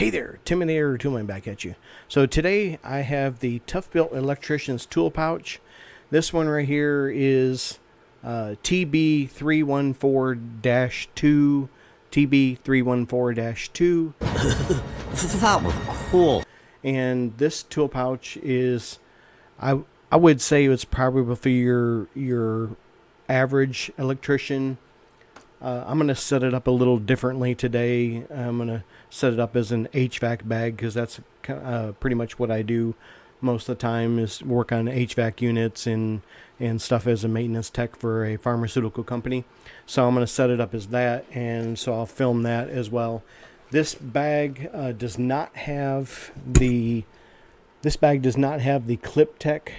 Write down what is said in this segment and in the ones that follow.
Hey there, Timidator Toolman back at you. So today I have the ToughBuilt Electrician's Tool Pouch. This one right here is TB314-2, TB314-2. That was cool. And this tool pouch is, I would say it's probably for your average electrician. I'm going to set it up a little differently today. I'm going to set it up as an HVAC bag because that's pretty much what I do most of the time, is work on HVAC units and stuff as a maintenance tech for a pharmaceutical company. So I'm going to set it up as that, and so I'll film that as well. This bag does not have the Clip Tech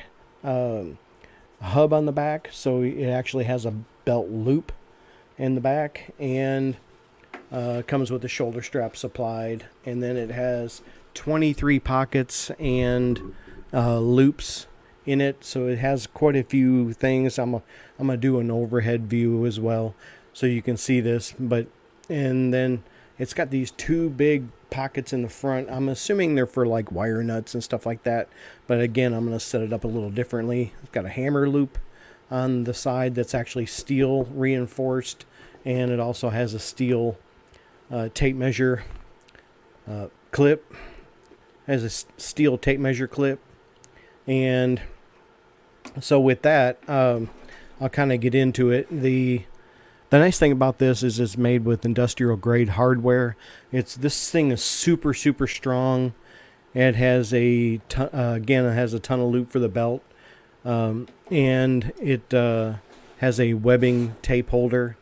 hub on the back, so it actually has a belt loop in the back, and comes with the shoulder strap supplied, and then it has 23 pockets and loops in it, so it has quite a few things. I'm gonna do an overhead view as well so you can see this, and then it's got these two big pockets in the front. I'm assuming they're for like wire nuts and stuff like that, but again, I'm gonna set it up a little differently. It's got a hammer loop on the side that's actually steel reinforced, and it also has a steel tape measure clip. Has a steel tape measure clip, and so with that, I'll kind of get into it. The nice thing about this is it's made with industrial grade hardware. This thing is super strong. It has again, it has a ton of loop for the belt, and it has a webbing tape holder.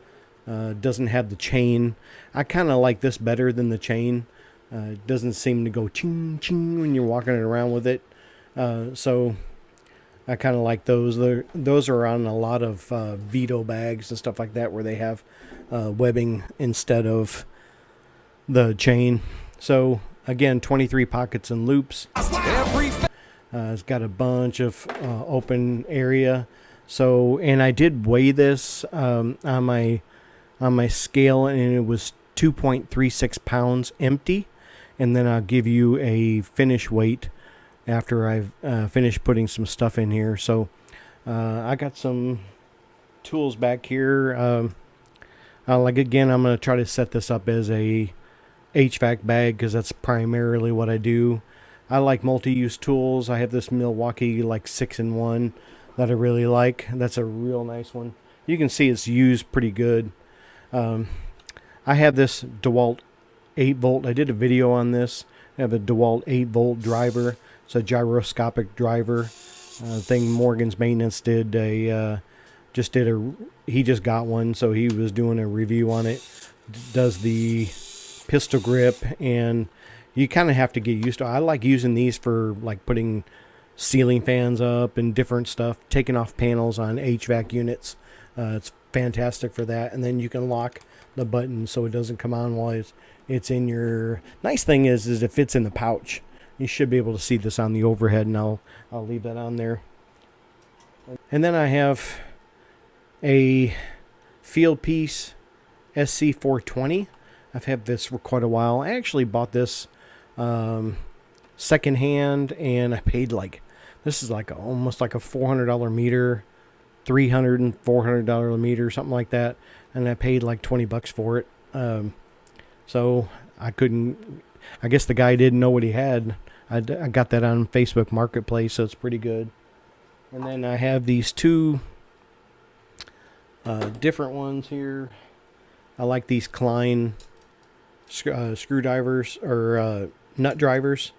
Doesn't have the chain. I kind of like this better than the chain. It doesn't seem to go ching ching when you're walking around with it. So I kind of like those. Those are on a lot of Vito bags and stuff like that, where they have webbing instead of the chain. So again, 23 pockets and loops. It's got a bunch of open area. So, and I did weigh this on my scale, and it was 2.36 pounds empty. And then I'll give you a finish weight after I've finished putting some stuff in here. So I got some tools back here. Again, I'm going to try to set this up as a HVAC bag because that's primarily what I do. I like multi-use tools. I have this Milwaukee 6-in-1 that I really like. That's a real nice one. You can see it's used pretty good. I have this DeWalt 8-volt. I did a video on this. I have a DeWalt 8-volt driver. It's a gyroscopic driver. Thing Morgan's Maintenance did he just got one, so he was doing a review on it. Does the pistol grip, and you kind of have to get used to it. I like using these for putting ceiling fans up and different stuff, taking off panels on HVAC units. It's fantastic for that, and then you can lock the button so it doesn't come on while it's in your. Nice thing is it fits in the pouch. You should be able to see this on the overhead, and I'll leave that on there. And then I have a Fieldpiece SC420. I've had this for quite a while. I actually bought this secondhand, and I paid this is almost like a $400 meter, $300 and $400 meter, something like that, and I paid $20 for it. So I guess the guy didn't know what he had. I got that on Facebook Marketplace, so it's pretty good. And then I have these two different ones here. I like these Klein screwdrivers or nut drivers,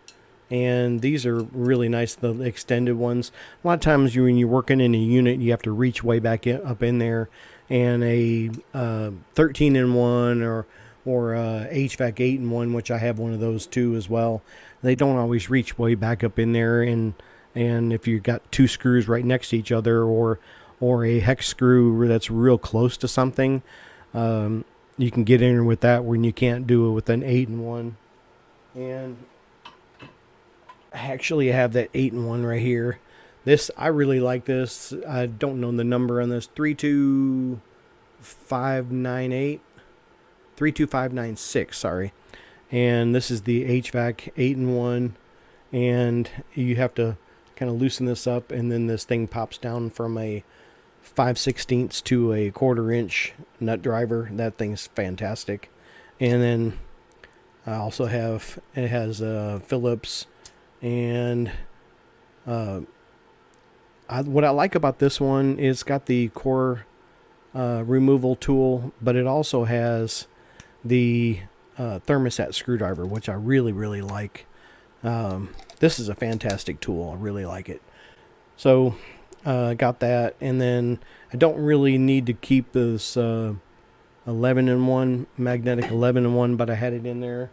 and these are really nice, the extended ones. A lot of times when you're working in a unit, you have to reach way back up in there, and a 13-in-1 or HVAC 8-in-1, which I have one of those too as well. They don't always reach way back up in there, and if you've got two screws right next to each other, or a hex screw that's real close to something, you can get in with that when you can't do it with an 8-in-1. And I actually have that 8-in-1 right here. This, I really like this. I don't know the number on this. 32598. 32596, sorry. and this is the HVAC 8-in-1, and you have to kind of loosen this up, and then this thing pops down from a 5/16 to a 1/4 inch nut driver. That thing's fantastic. And then I also have, it has Phillips, and what I like about this one is it's got the core removal tool, but it also has the thermostat screwdriver, which I really, really like. This is a fantastic tool. I really like it. So got that, and then I don't really need to keep this 11-in-1 magnetic 11-in-1, but I had it in there.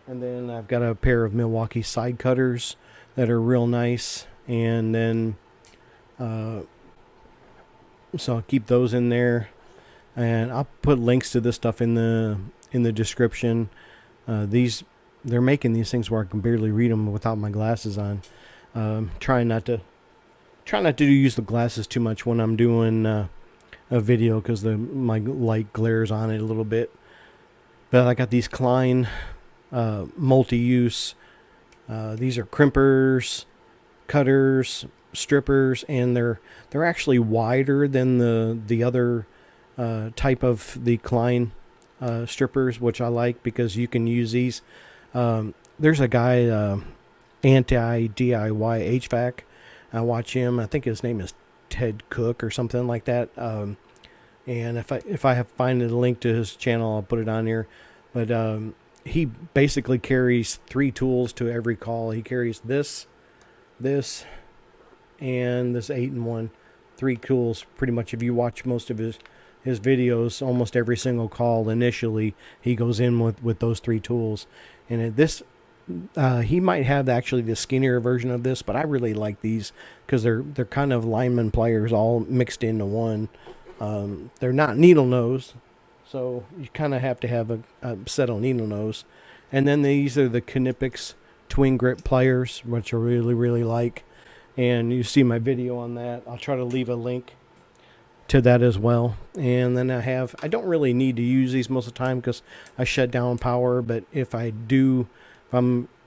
And then I've got a pair of Milwaukee side cutters that are real nice, and then so I'll keep those in there, and I'll put links to this stuff in the description. They're making these things where I can barely read them without my glasses on. Trying not to use the glasses too much when I'm doing a video, because my light glares on it a little bit. But I got these Klein multi-use. These are crimpers, cutters, strippers, and they're actually wider than the other type of the Klein strippers, which I like because you can use these. There's a guy, anti-DIY HVAC. I watch him. I think his name is Ted Cook or something like that. And if I find a link to his channel, I'll put it on here. But he basically carries 3 tools to every call. He carries this, and this 8-in-1. 3 tools pretty much. If you watch most of his videos, almost every single call initially he goes in with those 3 tools. And this he might have actually the skinnier version of this, but I really like these because they're kind of lineman pliers all mixed into one. They're not needle nose, so you kind of have to have a set on needle nose. And then these are the Knipex twin grip pliers, which I really, really like. And you see my video on that. I'll try to leave a link to that as well. And then I don't really need to use these most of the time because I shut down power, but if I'm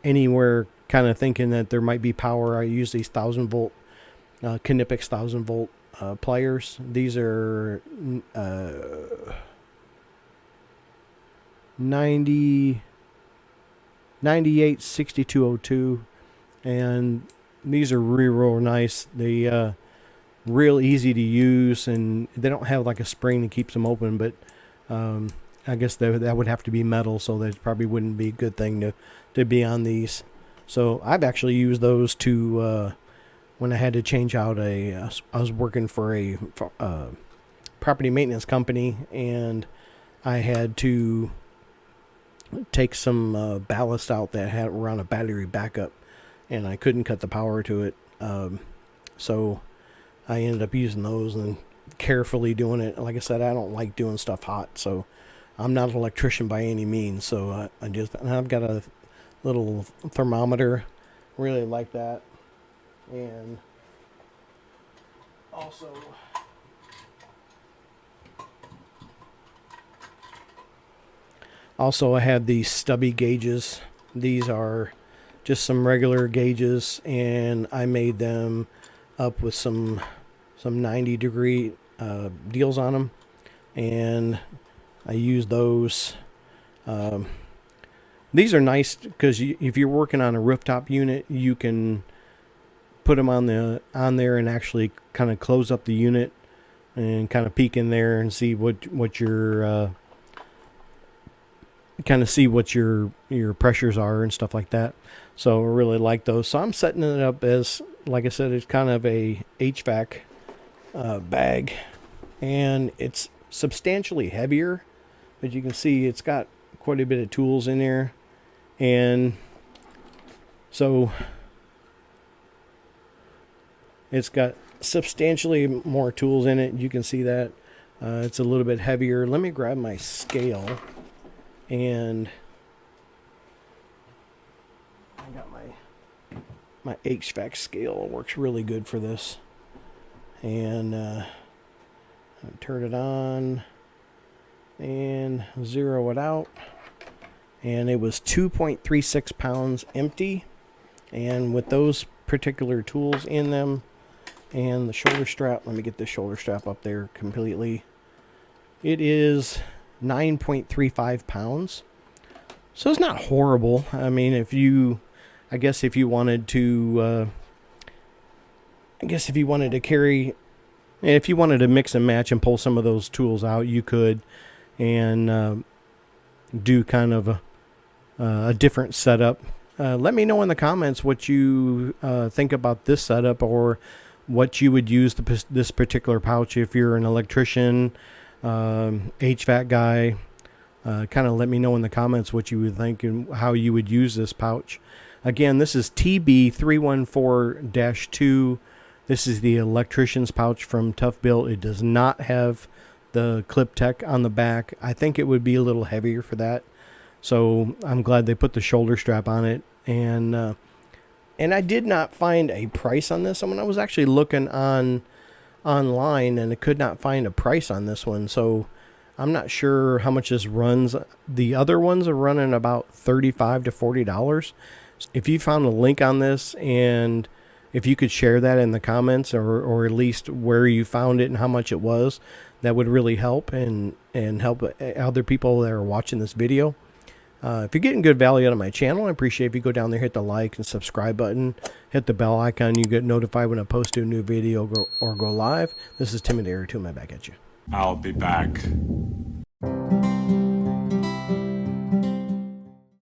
anywhere kind of thinking that there might be power, I use these 1,000-volt Knipex 1,000-volt pliers. These are 986202, and these are real nice. They real easy to use, and they don't have like a spring that keeps them open, but I guess that would have to be metal, so that probably wouldn't be a good thing to be on these. So I've actually used those to when I had to change out I was working for a property maintenance company, and I had to take some ballast out that had around a battery backup, and I couldn't cut the power to it. So I ended up using those and carefully doing it. Like I said, I don't like doing stuff hot, so I'm not an electrician by any means. So I've got a little thermometer. Really like that. And also I have these Stubby gauges. These are just some regular gauges, and I made them up with some 90-degree deals on them, and I use those. These are nice because if you're working on a rooftop unit, you can put them on there and actually kind of close up the unit and kind of peek in there and see what your kind of see what your pressures are and stuff like that. So I really like those. So I'm setting it up as, like I said, it's kind of a HVAC bag, and it's substantially heavier, but you can see it's got quite a bit of tools in there. And so it's got substantially more tools in it. You can see that it's a little bit heavier. Let me grab my scale, and I got my HVAC scale. It works really good for this. And turn it on and zero it out. and it was 2.36 pounds empty. And with those particular tools in them and the shoulder strap, let me get the shoulder strap up there completely, it is 9.35 pounds. So it's not horrible. I mean, I guess if you wanted to carry, if you wanted to mix and match and pull some of those tools out, you could, and do kind of a different setup. Let me know in the comments what you think about this setup, or what you would use this particular pouch if you're an electrician, HVAC guy. Kind of let me know in the comments what you would think and how you would use this pouch. Again, this is TB314-2. This is the electrician's pouch from ToughBuilt. It does not have the clip tech on the back. I think it would be a little heavier for that. So I'm glad they put the shoulder strap on it. And I did not find a price on this. I mean, I was actually looking online and I could not find a price on this one. So I'm not sure how much this runs. The other ones are running about $35 to $40. If you found a link on this, and if you could share that in the comments, or at least where you found it and how much it was, that would really help and help other people that are watching this video. If you're getting good value out of my channel, I appreciate if you go down there, hit the like and subscribe button, hit the bell icon. You get notified when I post a new video or go live. This is Tim and Area 2. I'm back at you. I'll be back.